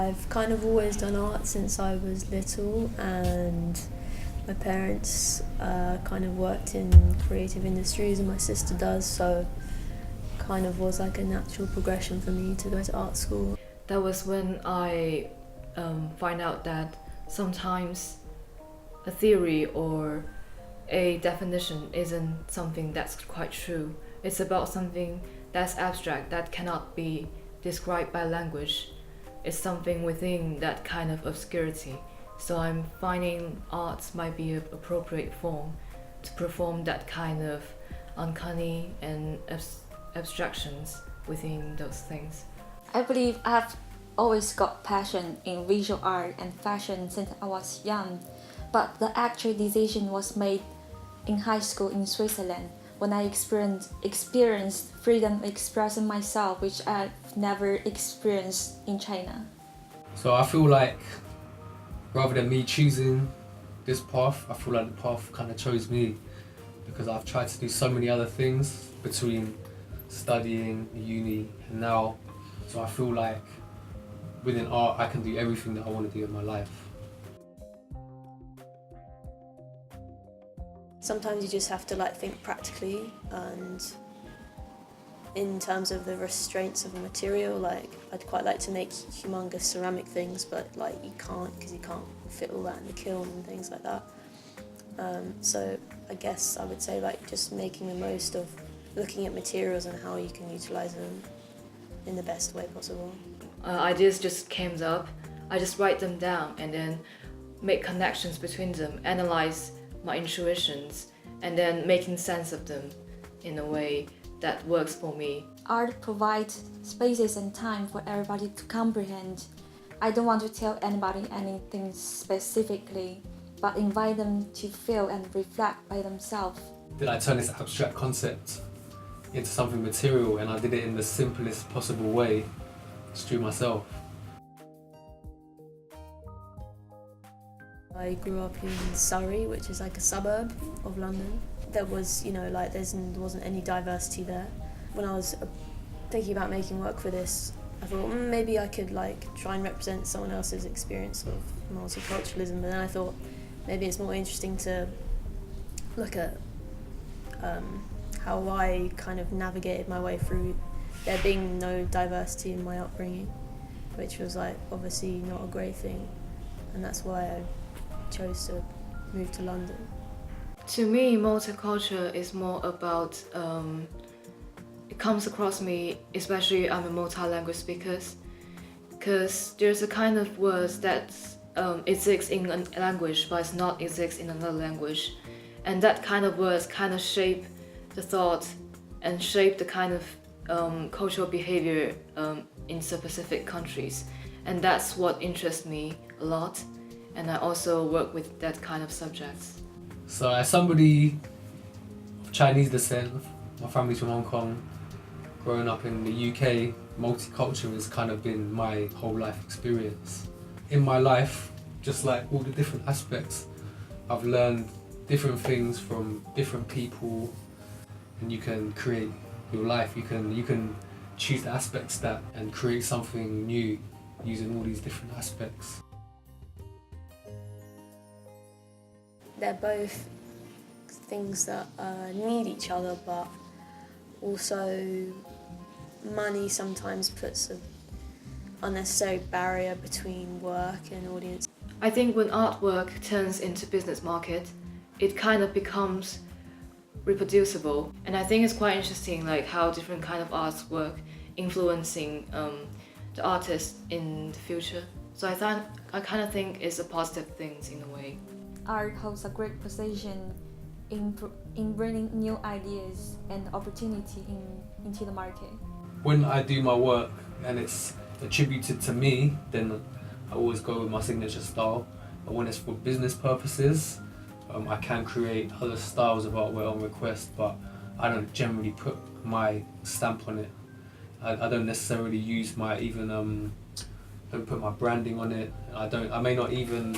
I've kind of always done art since I was little, and my parents kind of worked in creative industries and my sister does, so kind of was like a natural progression for me to go to art school. That was when I find out that sometimes a theory or a definition isn't something that's quite true. It's about something that's abstract, that cannot be described by language. It's something within that kind of obscurity. So I'm finding art might be an appropriate form to perform that kind of uncanny and abstractions within those things. I believe I've always got passion in visual art and fashion since I was young, but the actual decision was made in high school in Switzerland when I experienced freedom expressing myself, which I've never experienced in China. So I feel like rather than me choosing this path, I feel like the path kind of chose me, because I've tried to do so many other things between studying, uni and now. So I feel like within art I can do everything that I want to do in my life. Sometimes you just have to like think practically, and in terms of the restraints of a material, like I'd quite like to make humongous ceramic things, but like you can't, because you can't fit all that in the kiln and things like that. So I guess I would say like just making the most of looking at materials and how you can utilize them in the best way possible. Ideas just came up, I just write them down and then make connections between them, analyze my intuitions, and then making sense of them in a way that works for me. Art provides spaces and time for everybody to comprehend. I don't want to tell anybody anything specifically, but invite them to feel and reflect by themselves. Did I turn this abstract concept into something material, and I did it in the simplest possible way, just through myself. I grew up in Surrey, which is like a suburb of London. There was, like there wasn't any diversity there. When I was thinking about making work for this, I thought maybe I could like try and represent someone else's experience of multiculturalism, but then I thought maybe it's more interesting to look at how I kind of navigated my way through there being no diversity in my upbringing, which was like obviously not a great thing, and that's why I chose to move to London. To me, multicultural is more about, it comes across me, especially I'm a multi-language speaker, because there's a kind of words that exists in a language but it's not exists in another language, and that kind of words kind of shape the thought and shape the kind of cultural behavior in specific countries, and that's what interests me a lot, and I also work with that kind of subjects. So as somebody of Chinese descent, my family's from Hong Kong, growing up in the UK, multicultural has kind of been my whole life experience. In my life, just like all the different aspects, I've learned different things from different people, and you can create your life. You can choose the aspects that and create something new using all these different aspects. They're both things that need each other, but also money sometimes puts an unnecessary barrier between work and audience. I think when artwork turns into business market, it kind of becomes reproducible, and I think it's quite interesting like how different kind of arts work influencing the artist in the future. So I kind of think it's a positive thing in a way. Art holds a great position in bringing new ideas and opportunity into the market. When I do my work and it's attributed to me, then I always go with my signature style. But when it's for business purposes, I can create other styles of artwork on request, but I don't generally put my stamp on it. I don't necessarily use don't put my branding on it. I may not even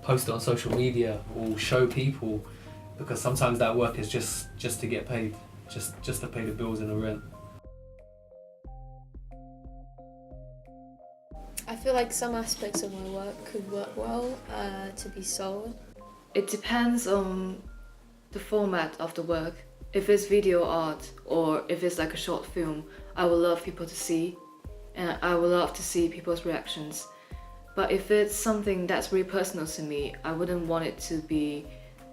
post it on social media or show people, because sometimes that work is just to get paid, just to pay the bills and the rent. I feel like some aspects of my work could work well to be sold. It depends on the format of the work. If it's video art or if it's like a short film, I would love people to see, and I would love to see people's reactions. But if it's something that's really personal to me, I wouldn't want it to be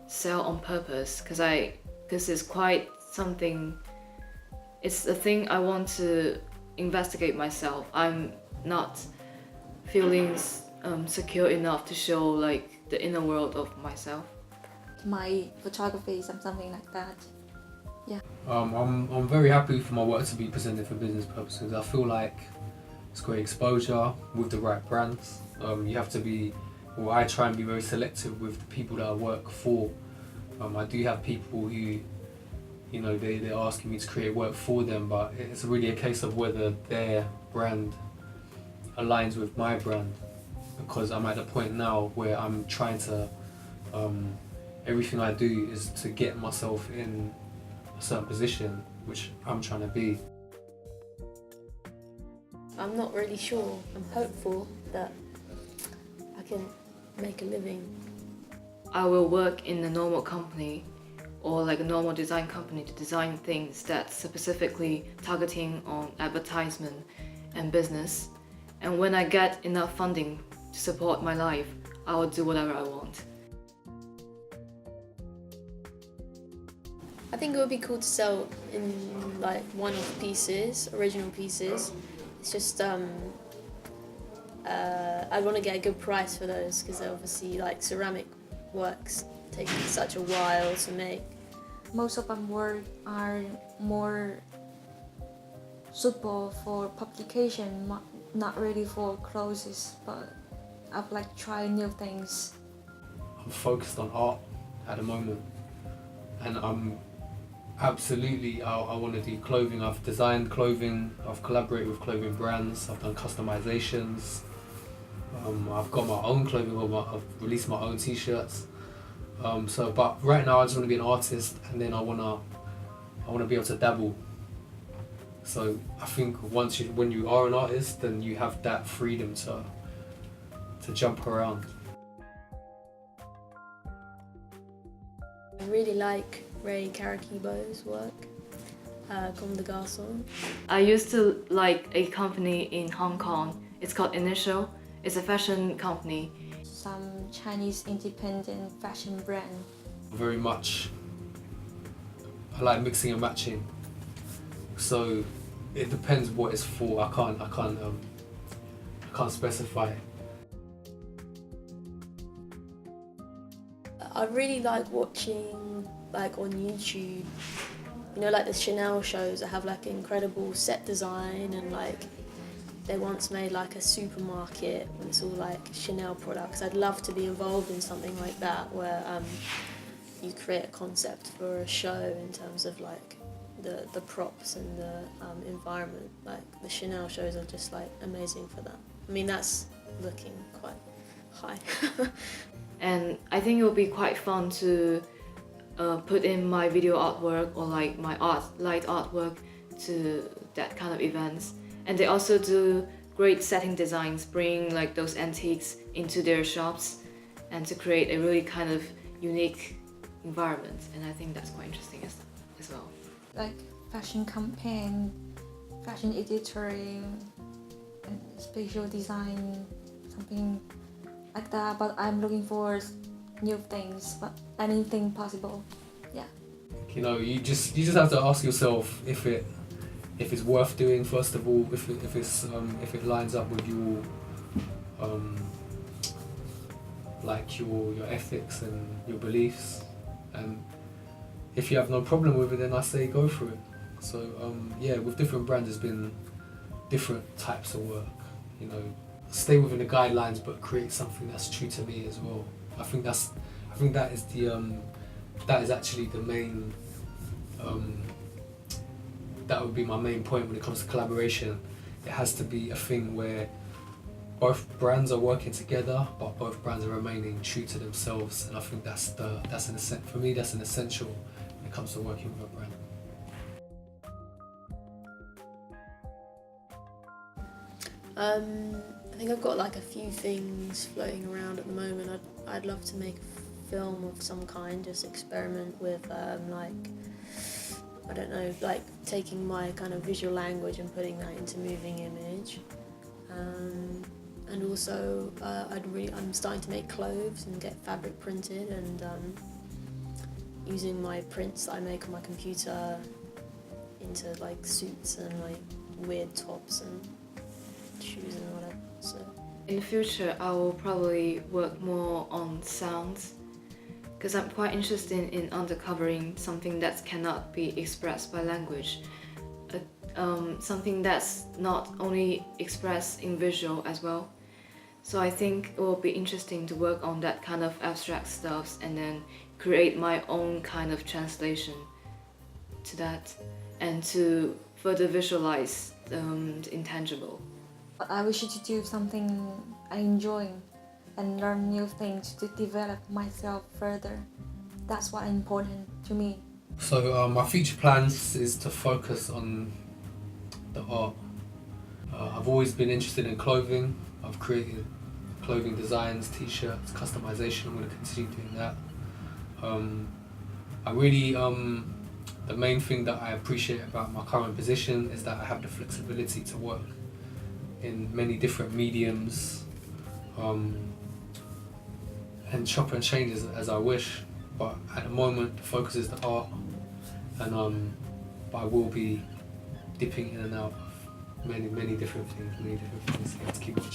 sell on purpose, because it's quite something. It's a thing I want to investigate myself. I'm not feeling secure enough to show like the inner world of myself. My photography, something like that. I'm very happy for my work to be presented for business purposes. I feel like it's great exposure with the right brands. You have to be, well, I try and be very selective with the people that I work for. I do have people who, you know, they're asking me to create work for them, but it's really a case of whether their brand aligns with my brand, because I'm at the point now where I'm trying to, everything I do is to get myself in a certain position, which I'm trying to be. I'm not really sure. I'm hopeful that I can make a living. I will work in a normal company or like a normal design company to design things that's specifically targeting on advertisement and business. And when I get enough funding to support my life, I will do whatever I want. I think it would be cool to sell in like one-off pieces, original pieces. It's just I'd want to get a good price for those, because obviously like ceramic works take such a while to make. Most of my work are more suitable for publication, not really for clothes, but I've like tried new things. I'm focused on art at the moment, and I'm absolutely, I want to do clothing. I've designed clothing, I've collaborated with clothing brands, I've done customizations, I've got my own clothing, I've released my own t-shirts. But right now I just want to be an artist, and then I want to be able to dabble. So I think when you are an artist, then you have that freedom to jump around. I really like Ray Karakibo's work, Comme des Garçons. I used to like a company in Hong Kong. It's called Initial. It's a fashion company. Some Chinese independent fashion brand. Very much, I like mixing and matching. So it depends what it's for. I can't specify. I really like watching like on YouTube, you know, like the Chanel shows that have like incredible set design, and like they once made like a supermarket and it's all like Chanel products. I'd love to be involved in something like that, where you create a concept for a show in terms of like the props and the environment. Like the Chanel shows are just like amazing for that. I mean, that's looking quite high. And I think it would be quite fun to put in my video artwork or like my light artwork to that kind of events. And they also do great setting designs, bring like those antiques into their shops and to create a really kind of unique environment. And I think that's quite interesting as well. Like fashion campaign, fashion editorial, and spatial design, something like that. But I'm looking for new things, but anything possible. Yeah. You know, you just have to ask yourself if it's worth doing, first of all, if it lines up with your like your ethics and your beliefs, and if you have no problem with it, then I say go for it. So yeah, with different brands, there's been different types of work. You know, stay within the guidelines, but create something that's true to me as well. I think that is actually the main. That would be my main point when it comes to collaboration. It has to be a thing where both brands are working together, but both brands are remaining true to themselves. And I think for me that's an essential when it comes to working with a brand. I think I've got like a few things floating around at the moment. I'd love to make a film of some kind, just experiment with like, I don't know, like taking my kind of visual language and putting that into moving image. And also I'm starting to make clothes and get fabric printed, and using my prints that I make on my computer into like suits and like weird tops and shoes and whatever. So in the future, I will probably work more on sounds, because I'm quite interested in uncovering something that cannot be expressed by language, something that's not only expressed in visual as well. So I think it will be interesting to work on that kind of abstract stuff and then create my own kind of translation to that, and to further visualize the intangible. But I wish to do something I enjoy and learn new things to develop myself further. That's what's important to me. So my future plans is to focus on the art. I've always been interested in clothing. I've created clothing designs, t-shirts, customization. I'm going to continue doing that. I really, the main thing that I appreciate about my current position is that I have the flexibility to work in many different mediums and chop and change as I wish. But at the moment, the focus is the art, and but I will be dipping in and out of many different things. Let's keep it.